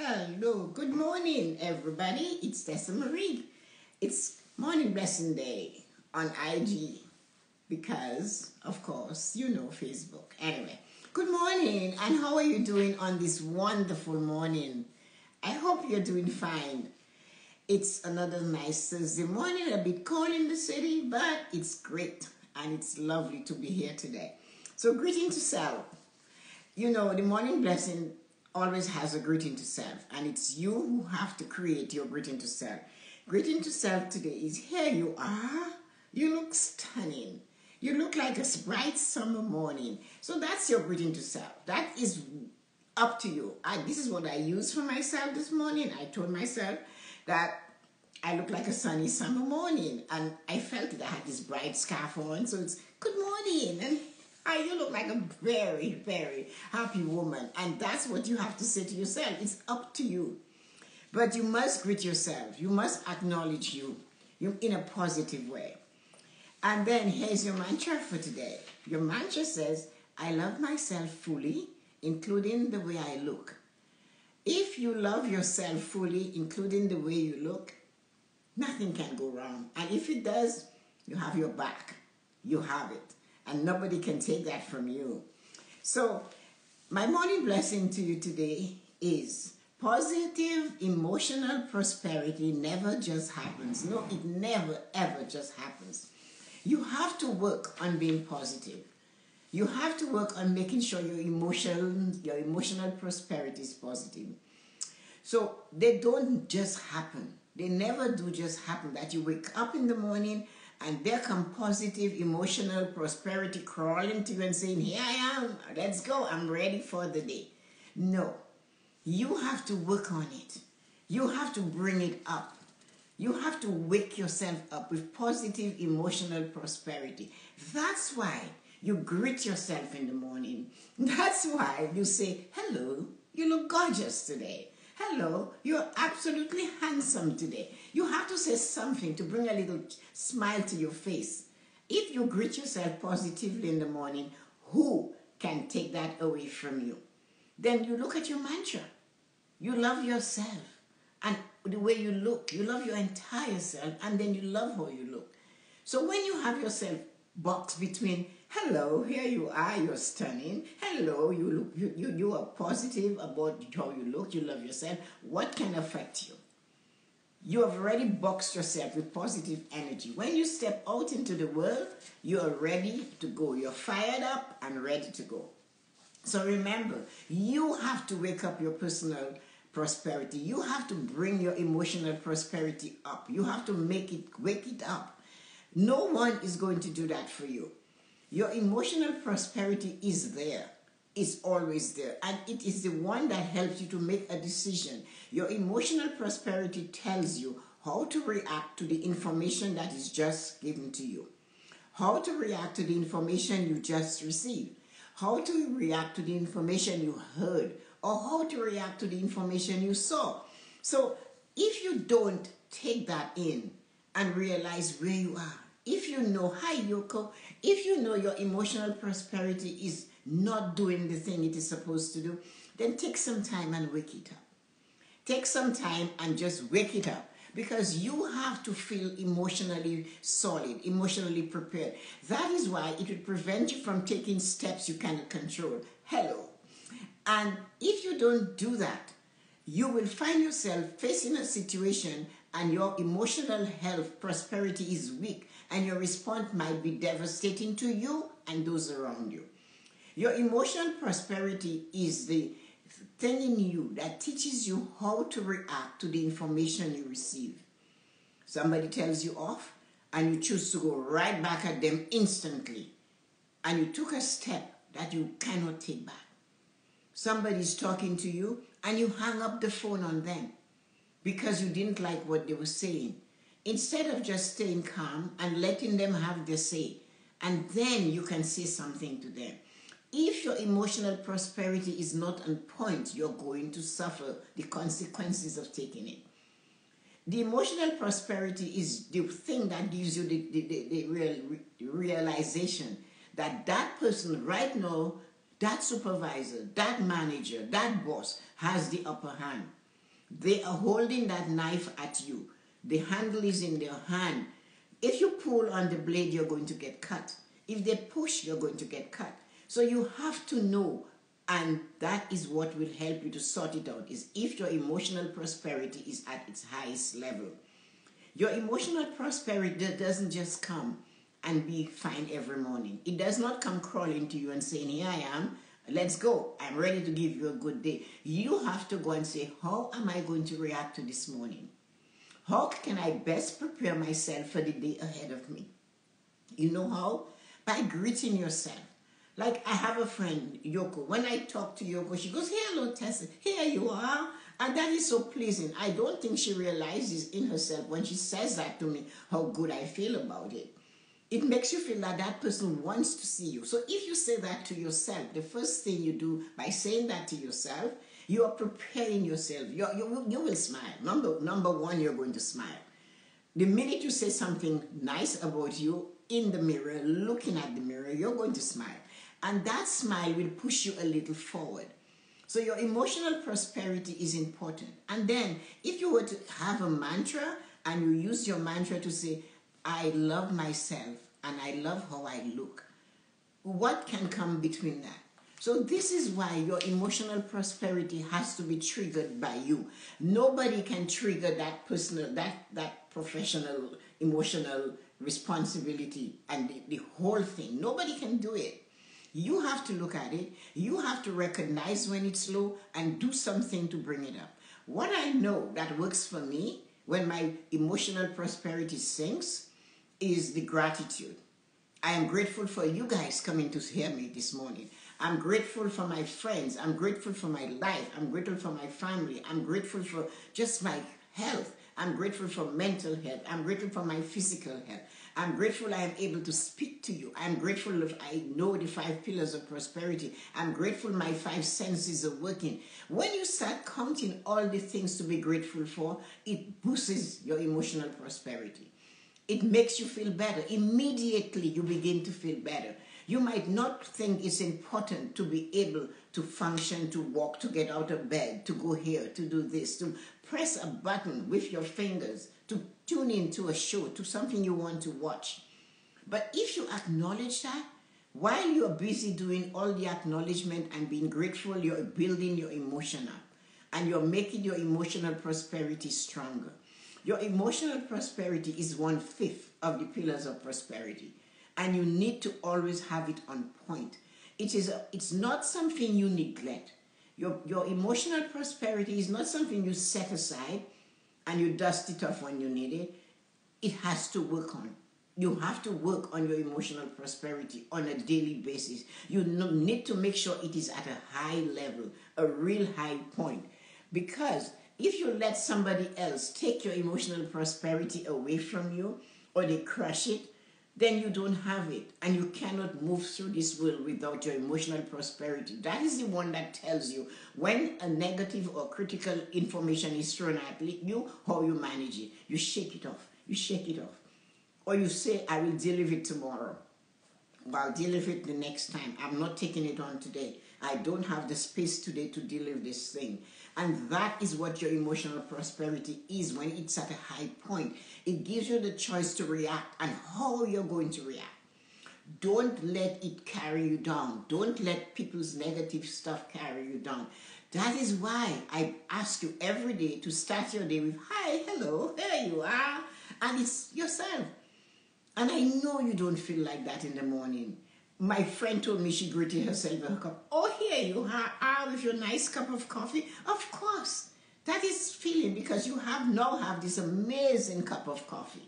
Hello, good morning, everybody. It's Tessa-Marie. It's Morning Blessing Day on IG because, of course, you know Facebook. Anyway, good morning, and how are you doing on this wonderful morning? I hope you're doing fine. It's another nice Thursday morning, a bit cold in the city, but it's great and it's lovely to be here today. So, greeting to self. You know, the morning blessing always has a greeting to self, and it's you who have to create your greeting to self. Greeting to self today is here you are. You look stunning. You look like a bright summer morning. So that's your greeting to self. That is up to you. This is what I used for myself this morning. I told myself that I look like a sunny summer morning, and I felt that I had this bright scarf on, so it's good morning, and you look like a very, very happy woman. And that's what you have to say to yourself. It's up to you. But you must greet yourself. You must acknowledge you in a positive way. And then here's your mantra for today. Your mantra says, I love myself fully, including the way I look. If you love yourself fully, including the way you look, nothing can go wrong. And if it does, you have your back. You have it. And nobody can take that from you. So, my morning blessing to you today is positive emotional prosperity never just happens. No, it never ever just happens. You have to work on being positive. You have to work on making sure your emotional prosperity is positive. So, they don't just happen. They never do just happen that you wake up in the morning and there come positive emotional prosperity crawling to you and saying, here I am, let's go, I'm ready for the day. No, you have to work on it. You have to bring it up. You have to wake yourself up with positive emotional prosperity. That's why you greet yourself in the morning. That's why you say, hello, you look gorgeous today. Hello, you're absolutely handsome today. You have to say something to bring a little smile to your face. If you greet yourself positively in the morning, who can take that away from you? Then you look at your mantra. You love yourself and the way you look. You love your entire self, and then you love how you look. So when you have yourself boxed between, hello, here you are, you're stunning. Hello, you are positive about how you look, you love yourself. What can affect you? You have already boxed yourself with positive energy. When you step out into the world, you are ready to go. You're fired up and ready to go. So remember, you have to wake up your personal prosperity. You have to bring your emotional prosperity up. You have to wake it up. No one is going to do that for you. Your emotional prosperity is there. It's always there. And it is the one that helps you to make a decision. Your emotional prosperity tells you how to react to the information that is just given to you. How to react to the information you just received. How to react to the information you heard. Or how to react to the information you saw. So if you don't take that in and realize where you are, if you know, hi Yoko, if you know your emotional prosperity is not doing the thing it is supposed to do, then take some time and wake it up. Take some time and just wake it up, because you have to feel emotionally solid, emotionally prepared. That is why it will prevent you from taking steps you cannot control. Hello. And if you don't do that, you will find yourself facing a situation and your emotional health, prosperity is weak, and your response might be devastating to you and those around you. Your emotional prosperity is the thing in you that teaches you how to react to the information you receive. Somebody tells you off, and you choose to go right back at them instantly, and you took a step that you cannot take back. Somebody's talking to you, and you hang up the phone on them because you didn't like what they were saying. Instead of just staying calm and letting them have their say, and then you can say something to them. If your emotional prosperity is not on point, you're going to suffer the consequences of taking it. The emotional prosperity is the thing that gives you the realization that that person right now, that supervisor, that manager, that boss has the upper hand. They are holding that knife at you. The handle is in their hand. If you pull on the blade, you're going to get cut. If they push, you're going to get cut. So you have to know, and that is what will help you to sort it out, is if your emotional prosperity is at its highest level. Your emotional prosperity doesn't just come and be fine every morning. It does not come crawling to you and saying, here I am, let's go, I'm ready to give you a good day. You have to go and say, how am I going to react to this morning? How can I best prepare myself for the day ahead of me? You know how? By greeting yourself. Like I have a friend, Yoko. When I talk to Yoko, she goes, hello, Tessa. Here you are. And that is so pleasing. I don't think she realizes in herself when she says that to me how good I feel about it. It makes you feel that that person wants to see you. So if you say that to yourself, the first thing you do by saying that to yourself, you are preparing yourself. You will smile. Number one, you're going to smile. The minute you say something nice about you in the mirror, looking at the mirror, you're going to smile. And that smile will push you a little forward. So your emotional prosperity is important. And then if you were to have a mantra and you use your mantra to say, I love myself and I love how I look, what can come between that? So this is why your emotional prosperity has to be triggered by you. Nobody can trigger that personal, that professional, emotional responsibility and the whole thing. Nobody can do it. You have to look at it. You have to recognize when it's low and do something to bring it up. What I know that works for me when my emotional prosperity sinks is the gratitude. I am grateful for you guys coming to hear me this morning. I'm grateful for my friends. I'm grateful for my life. I'm grateful for my family. I'm grateful for just my health. I'm grateful for mental health. I'm grateful for my physical health. I'm grateful I am able to speak to you. I'm grateful if I know the 5 pillars of prosperity. I'm grateful my 5 senses are working. When you start counting all the things to be grateful for, it boosts your emotional prosperity. It makes you feel better. Immediately you begin to feel better. You might not think it's important to be able to function, to walk, to get out of bed, to go here, to do this, to press a button with your fingers, to tune into a show, to something you want to watch. But if you acknowledge that, while you're busy doing all the acknowledgement and being grateful, you're building your emotion up and you're making your emotional prosperity stronger. Your emotional prosperity is 1/5 of the pillars of prosperity. And you need to always have it on point. It's not something you neglect. Your emotional prosperity is not something you set aside and you dust it off when you need it. It has to work on. You have to work on your emotional prosperity on a daily basis. You need to make sure it is at a high level, a real high point. Because if you let somebody else take your emotional prosperity away from you or they crush it, then you don't have it and you cannot move through this world without your emotional prosperity. That is the one that tells you when a negative or critical information is thrown at you, how you manage it. You shake it off. You shake it off. Or you say, I will deal with it tomorrow. Or I'll deal with it the next time. I'm not taking it on today. I don't have the space today to deal with this thing. And that is what your emotional prosperity is when it's at a high point. It gives you the choice to react and how you're going to react. Don't let it carry you down. Don't let people's negative stuff carry you down. That is why I ask you every day to start your day with, hi, hello, there you are. And it's yourself. And I know you don't feel like that in the morning. My friend told me she greeted herself with a cup. Oh, here you are with your nice cup of coffee. Of course, that is feeling because you now have this amazing cup of coffee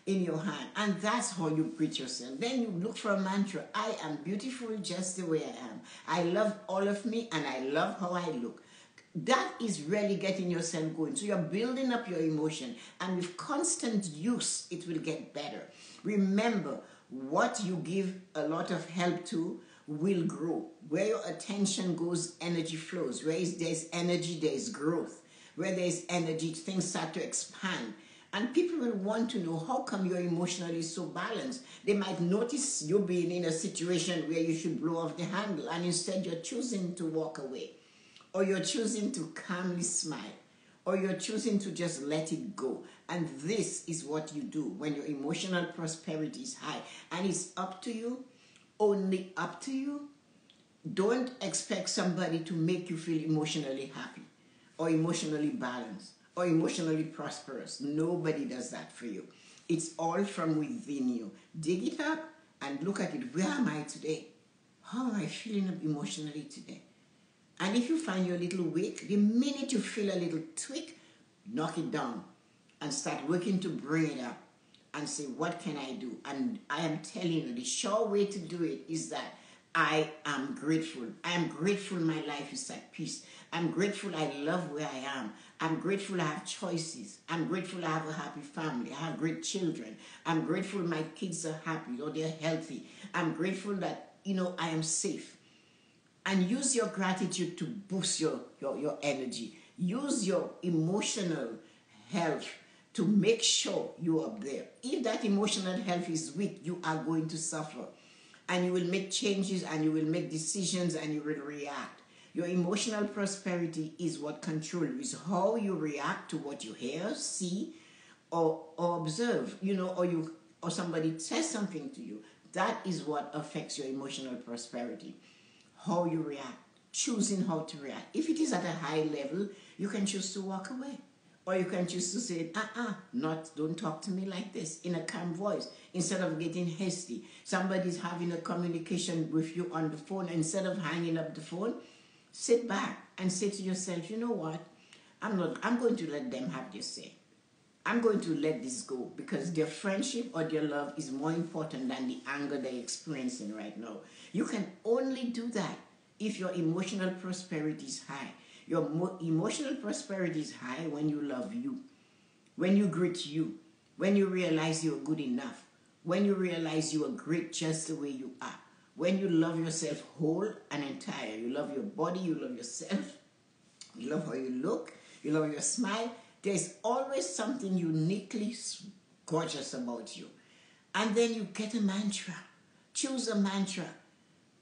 in your hand. And that's how you greet yourself. Then you look for a mantra. I am beautiful just the way I am. I love all of me and I love how I look. That is really getting yourself going. So you're building up your emotion. And with constant use, it will get better. Remember, what you give a lot of help to will grow. Where your attention goes, energy flows. Where there's energy, there's growth. Where there's energy, things start to expand. And people will want to know, how come you're emotionally so balanced? They might notice you being in a situation where you should blow off the handle, and instead you're choosing to walk away. Or you're choosing to calmly smile. or you're choosing to just let it go. And this is what you do when your emotional prosperity is high. And it's up to you, only up to you. Don't expect somebody to make you feel emotionally happy or emotionally balanced or emotionally prosperous. Nobody does that for you. It's all from within you. Dig it up and look at it. Where am I today? How am I feeling emotionally today? And if you find you're a little weak, the minute you feel a little tweak, knock it down and start working to bring it up and say, what can I do? And I am telling you, the sure way to do it is that I am grateful. I am grateful my life is at peace. I'm grateful I love where I am. I'm grateful I have choices. I'm grateful I have a happy family. I have great children. I'm grateful my kids are happy or they're healthy. I'm grateful that, I am safe. And use your gratitude to boost your energy. Use your emotional health to make sure you're up there. If that emotional health is weak, you are going to suffer. And you will make changes and you will make decisions and you will react. Your emotional prosperity is what controls you. It's how you react to what you hear, see, or observe, or somebody says something to you. That is what affects your emotional prosperity. How you react, choosing how to react. If it is at a high level, you can choose to walk away. Or you can choose to say, don't talk to me like this, in a calm voice, instead of getting hasty. Somebody's having a communication with you on the phone. Instead of hanging up the phone, sit back and say to yourself, you know what? I'm going to let them have their say. I'm going to let this go because their friendship or their love is more important than the anger they're experiencing right now. You can only do that if your emotional prosperity is high. Your emotional prosperity is high when you love you, when you greet you, when you realize you're good enough, when you realize you are great just the way you are, when you love yourself whole and entire. You love your body, you love yourself, you love how you look, you love your smile. There's always something uniquely gorgeous about you. And then you get a mantra. Choose a mantra.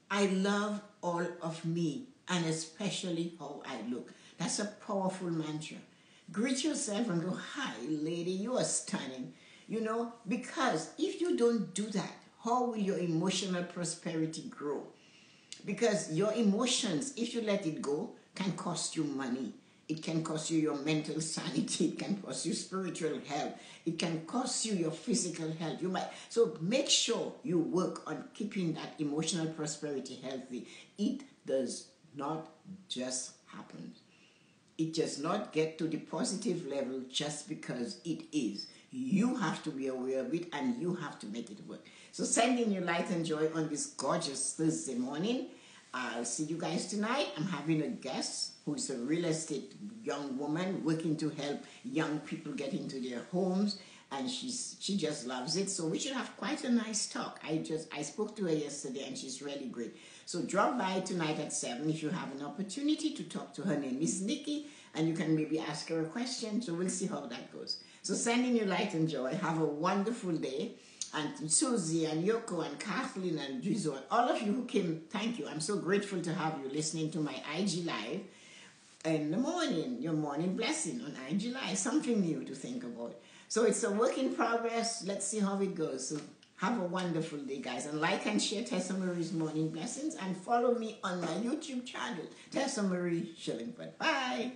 I love all of me, and especially how I look. That's a powerful mantra. Greet yourself and go, hi, lady, you are stunning. Because if you don't do that, how will your emotional prosperity grow? Because your emotions, if you let it go, can cost you money. It can cost you your mental sanity. It can cost you spiritual health. It can cost you your physical health. So make sure you work on keeping that emotional prosperity healthy. It does not just happen. It does not get to the positive level just because it is. You have to be aware of it and you have to make it work. So sending you light and joy on this gorgeous Thursday morning. I'll see you guys tonight. I'm having a guest who is a real estate young woman working to help young people get into their homes, and she just loves it. So we should have quite a nice talk. I spoke to her yesterday and she's really great. So drop by tonight at 7 if you have an opportunity to talk to her. Her name is Nikki, and you can maybe ask her a question. So we'll see how that goes. So sending you light and joy. Have a wonderful day. And Susie and Yoko and Kathleen and Drizo, all of you who came, thank you. I'm so grateful to have you listening to my IG Live in the morning, your morning blessing on IG Live, something new to think about. So it's a work in progress. Let's see how it goes. So have a wonderful day, guys. And like and share Tessa-Marie's Morning Blessings and follow me on my YouTube channel, Tessa-Marie Shillingford. Bye.